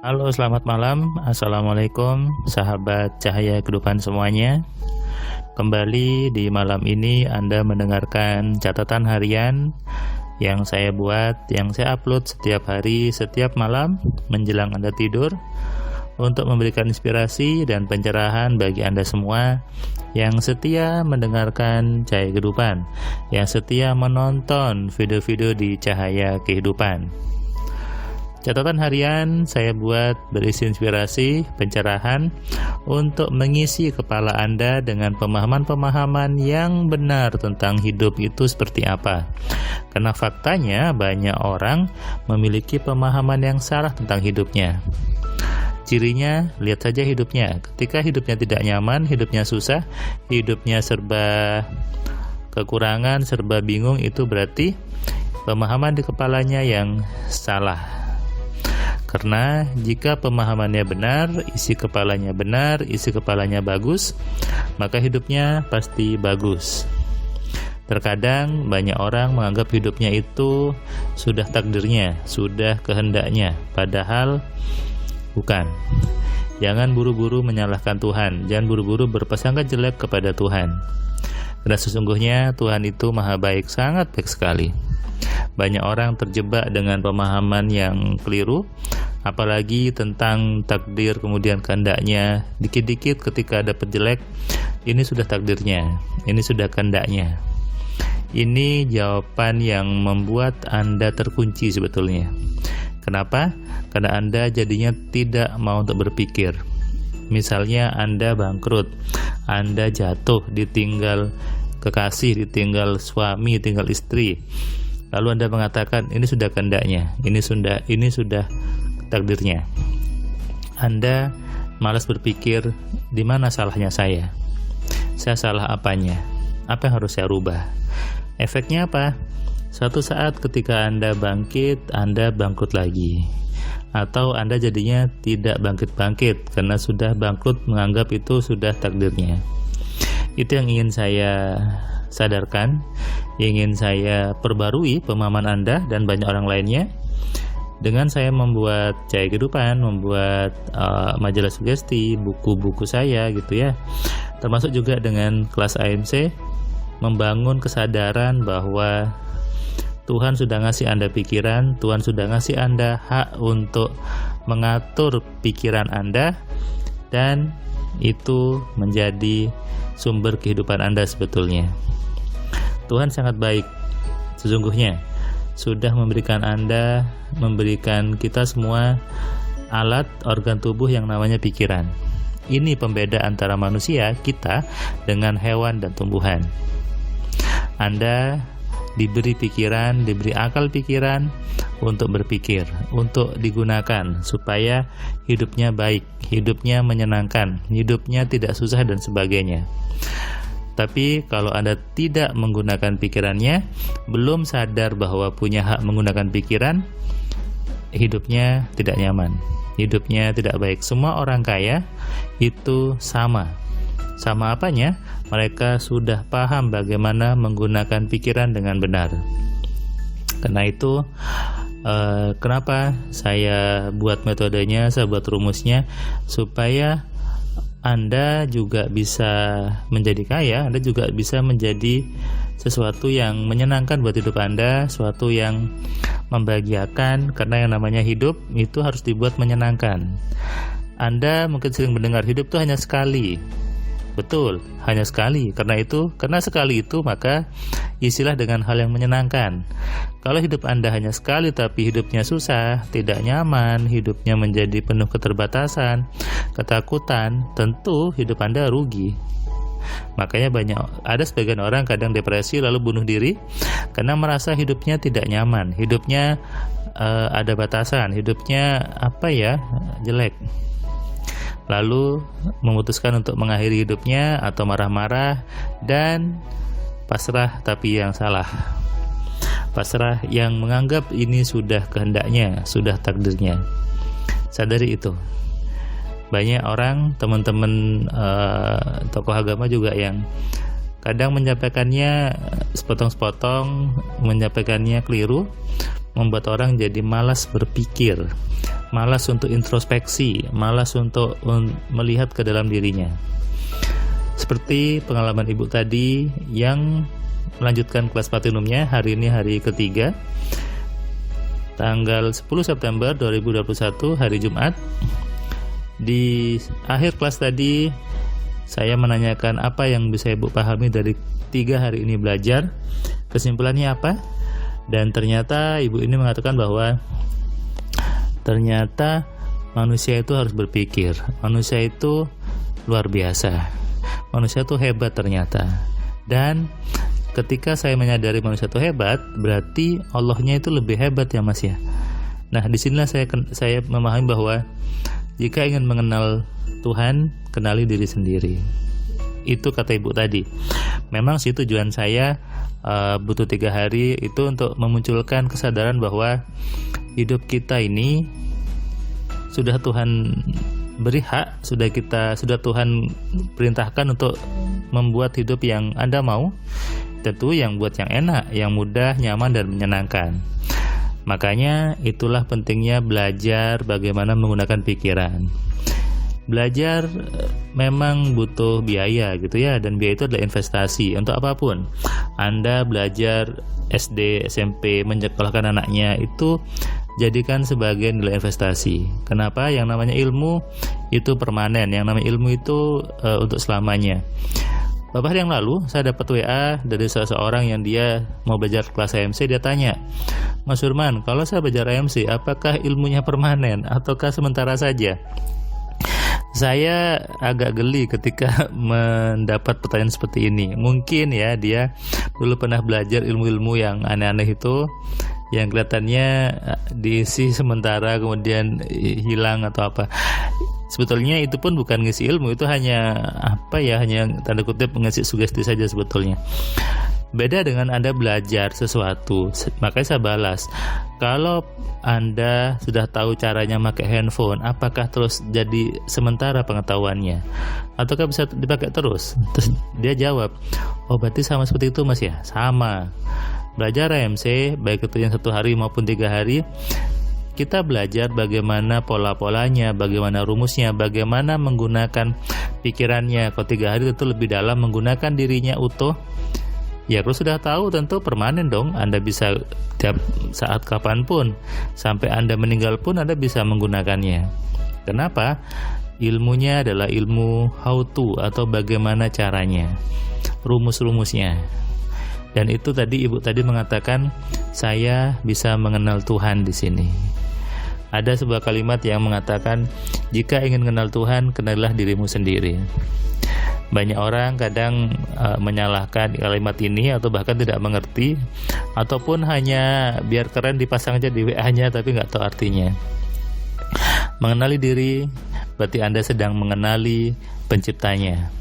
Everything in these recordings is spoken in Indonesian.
Halo, selamat malam. Assalamualaikum, sahabat cahaya kehidupan semuanya. Kembali di malam ini Anda mendengarkan catatan harian yang saya buat, yang saya upload setiap hari, setiap malam menjelang Anda tidur, untuk memberikan inspirasi dan pencerahan bagi Anda semua yang setia mendengarkan Cahaya Kehidupan, yang setia menonton video-video di Cahaya Kehidupan. Catatan harian saya buat berisi inspirasi, pencerahan untuk mengisi kepala Anda dengan pemahaman-pemahaman yang benar tentang hidup itu seperti apa. Karena faktanya banyak orang memiliki pemahaman yang salah tentang hidupnya. Cirinya, lihat saja hidupnya. Ketika hidupnya tidak nyaman, hidupnya susah, hidupnya serba kekurangan, serba bingung, itu berarti pemahaman di kepalanya yang salah. Karena jika pemahamannya benar, isi kepalanya benar, isi kepalanya bagus, maka hidupnya pasti bagus. Terkadang banyak orang menganggap hidupnya itu sudah takdirnya, sudah kehendaknya, padahal bukan. Jangan buru-buru menyalahkan Tuhan, jangan buru-buru berprasangka jelek kepada Tuhan. Karena sesungguhnya Tuhan itu maha baik, sangat baik sekali. Banyak orang terjebak dengan pemahaman yang keliru, apalagi tentang takdir kemudian kehendaknya. Dikit-dikit ketika dapat jelek, ini sudah takdirnya, ini sudah kehendaknya. Ini jawaban yang membuat Anda terkunci sebetulnya. Kenapa? Karena Anda jadinya tidak mau untuk berpikir. Misalnya Anda bangkrut, Anda jatuh, ditinggal kekasih, ditinggal suami, tinggal istri. Lalu Anda mengatakan ini sudah kehendaknya, ini sudah takdirnya. Anda malas berpikir, di mana salahnya saya? Saya salah apanya? Apa yang harus saya rubah? Efeknya apa? Suatu saat ketika Anda bangkit, Anda bangkrut lagi. Atau Anda jadinya tidak bangkit-bangkit karena sudah bangkrut, menganggap itu sudah takdirnya. Itu yang ingin saya sadarkan, ingin saya perbarui pemahaman Anda dan banyak orang lainnya dengan saya membuat Cahaya Kehidupan, membuat majalah sugesti, buku-buku saya gitu ya, termasuk juga dengan kelas AMC, membangun kesadaran bahwa Tuhan sudah ngasih Anda pikiran, Tuhan sudah ngasih Anda hak untuk mengatur pikiran Anda, dan itu menjadi sumber kehidupan Anda sebetulnya. Tuhan sangat baik, sesungguhnya sudah memberikan Anda, memberikan kita semua alat organ tubuh yang namanya pikiran. Ini pembeda antara manusia, kita, dengan hewan dan tumbuhan. Anda diberi pikiran, diberi akal pikiran untuk berpikir, untuk digunakan supaya hidupnya baik, hidupnya menyenangkan, hidupnya tidak susah dan sebagainya. Tapi kalau Anda tidak menggunakan pikirannya, belum sadar bahwa punya hak menggunakan pikiran, hidupnya tidak nyaman, hidupnya tidak baik. Semua orang kaya itu sama. Sama apanya? Mereka sudah paham bagaimana menggunakan pikiran dengan benar. Karena itu, kenapa saya buat metodenya, saya buat rumusnya, supaya Anda juga bisa menjadi kaya, Anda juga bisa menjadi sesuatu yang menyenangkan buat hidup Anda, sesuatu yang membahagiakan, karena yang namanya hidup itu harus dibuat menyenangkan. Anda mungkin sering mendengar hidup itu hanya sekali. Betul, hanya sekali. Karena sekali itu maka isilah dengan hal yang menyenangkan. Kalau hidup Anda hanya sekali tapi hidupnya susah, tidak nyaman, hidupnya menjadi penuh keterbatasan, ketakutan, tentu hidup Anda rugi. Makanya ada sebagian orang kadang depresi lalu bunuh diri karena merasa hidupnya tidak nyaman, hidupnya ada batasan, hidupnya jelek. Lalu memutuskan untuk mengakhiri hidupnya atau marah-marah dan pasrah, tapi yang salah. Pasrah yang menganggap ini sudah kehendaknya, sudah takdirnya. Sadari itu. Banyak orang, teman-teman tokoh agama juga yang kadang menyampaikannya sepotong-sepotong, menyampaikannya keliru, membuat orang jadi malas berpikir, malas untuk introspeksi, malas untuk melihat ke dalam dirinya. Seperti pengalaman ibu tadi yang melanjutkan kelas platinumnya, hari ini hari ketiga, tanggal 10 September 2021, hari Jumat. Di akhir kelas tadi saya menanyakan apa yang bisa ibu pahami dari 3 hari ini belajar, kesimpulannya apa? Dan ternyata ibu ini mengatakan bahwa ternyata manusia itu harus berpikir, manusia itu luar biasa, manusia itu hebat ternyata. Dan ketika saya menyadari manusia itu hebat, berarti Allahnya itu lebih hebat ya Mas ya. Nah, disinilah saya memahami bahwa jika ingin mengenal Tuhan, kenali diri sendiri. Itu kata ibu tadi. Memang sih tujuan saya butuh 3 hari itu untuk memunculkan kesadaran bahwa hidup kita ini sudah Tuhan beri hak, sudah Tuhan perintahkan untuk membuat hidup yang Anda mau, tentu yang buat yang enak, yang mudah, nyaman, dan menyenangkan. Makanya itulah pentingnya belajar bagaimana menggunakan pikiran. Belajar memang butuh biaya gitu ya, dan biaya itu adalah investasi untuk apapun. Anda belajar SD, SMP, menyekolahkan anaknya, itu jadikan sebagai nilai investasi. Kenapa? Yang namanya ilmu itu permanen, yang namanya ilmu itu untuk selamanya. Beberapa hari yang lalu saya dapat WA dari seseorang yang dia mau belajar kelas AMC. Dia tanya, Mas Firman, kalau saya belajar AMC, apakah ilmunya permanen ataukah sementara saja? Saya agak geli ketika mendapat pertanyaan seperti ini. Mungkin ya dia dulu pernah belajar ilmu-ilmu yang aneh-aneh itu, yang kelihatannya diisi sementara kemudian hilang atau apa. Sebetulnya itu pun bukan ngisi ilmu, itu hanya hanya tanda kutip mengisi sugesti saja sebetulnya. Beda dengan Anda belajar sesuatu. Makanya saya balas, kalau Anda sudah tahu caranya pakai handphone, apakah terus jadi sementara pengetahuannya? Ataukah bisa dipakai terus? Terus dia jawab, oh berarti sama seperti itu Mas ya? Sama. Belajar AMC, baik itu yang 1 hari maupun 3 hari, kita belajar bagaimana pola-polanya, bagaimana rumusnya, bagaimana menggunakan pikirannya. Kalau 3 hari itu lebih dalam, menggunakan dirinya utuh. Ya kalau sudah tahu tentu permanen dong. Anda bisa tiap saat kapanpun, sampai Anda meninggal pun Anda bisa menggunakannya. Kenapa? Ilmunya adalah ilmu how to atau bagaimana caranya, rumus-rumusnya. Dan itu tadi ibu tadi mengatakan saya bisa mengenal Tuhan di sini. Ada sebuah kalimat yang mengatakan jika ingin mengenal Tuhan, kenalilah dirimu sendiri. Banyak orang kadang menyalahkan kalimat ini atau bahkan tidak mengerti, ataupun hanya biar keren dipasang aja di WA-nya tapi nggak tahu artinya. Mengenali diri berarti Anda sedang mengenali penciptanya.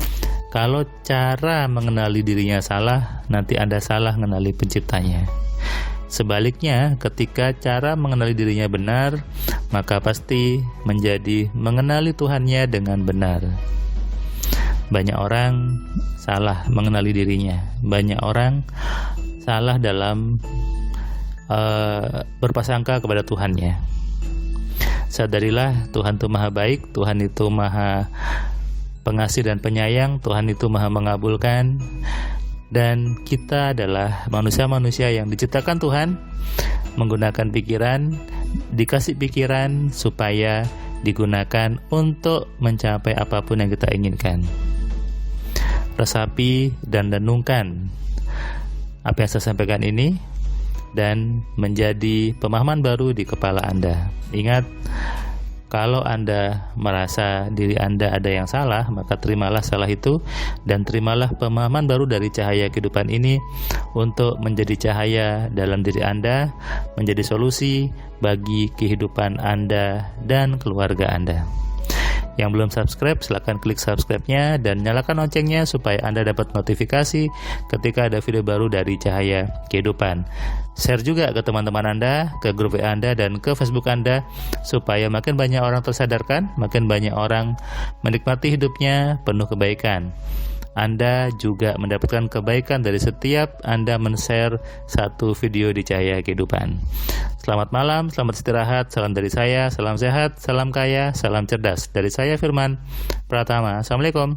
Kalau cara mengenali dirinya salah, nanti Anda salah mengenali penciptanya. Sebaliknya, ketika cara mengenali dirinya benar, maka pasti menjadi mengenali Tuhannya dengan benar. Banyak orang salah mengenali dirinya. Banyak orang salah dalam berprasangka kepada Tuhannya. Sadarilah Tuhan itu maha baik, Tuhan itu maha pengasih dan penyayang, Tuhan itu maha mengabulkan. Dan kita adalah manusia-manusia yang diciptakan Tuhan menggunakan pikiran, dikasih pikiran supaya digunakan untuk mencapai apapun yang kita inginkan. Resapi dan renungkan apa yang saya sampaikan ini dan menjadi pemahaman baru di kepala Anda. Ingat, kalau Anda merasa diri Anda ada yang salah, maka terimalah salah itu dan terimalah pemahaman baru dari cahaya kehidupan ini untuk menjadi cahaya dalam diri Anda, menjadi solusi bagi kehidupan Anda dan keluarga Anda. Yang belum subscribe, silakan klik subscribe-nya dan nyalakan loncengnya supaya Anda dapat notifikasi ketika ada video baru dari Cahaya Kehidupan. Share juga ke teman-teman Anda, ke grup WA Anda, dan ke Facebook Anda supaya makin banyak orang tersadarkan, makin banyak orang menikmati hidupnya penuh kebaikan. Anda juga mendapatkan kebaikan dari setiap Anda men-share satu video di Cahaya Kehidupan. Selamat malam, selamat istirahat, salam dari saya, salam sehat, salam kaya, salam cerdas. Dari saya Firman Pratama. Assalamualaikum.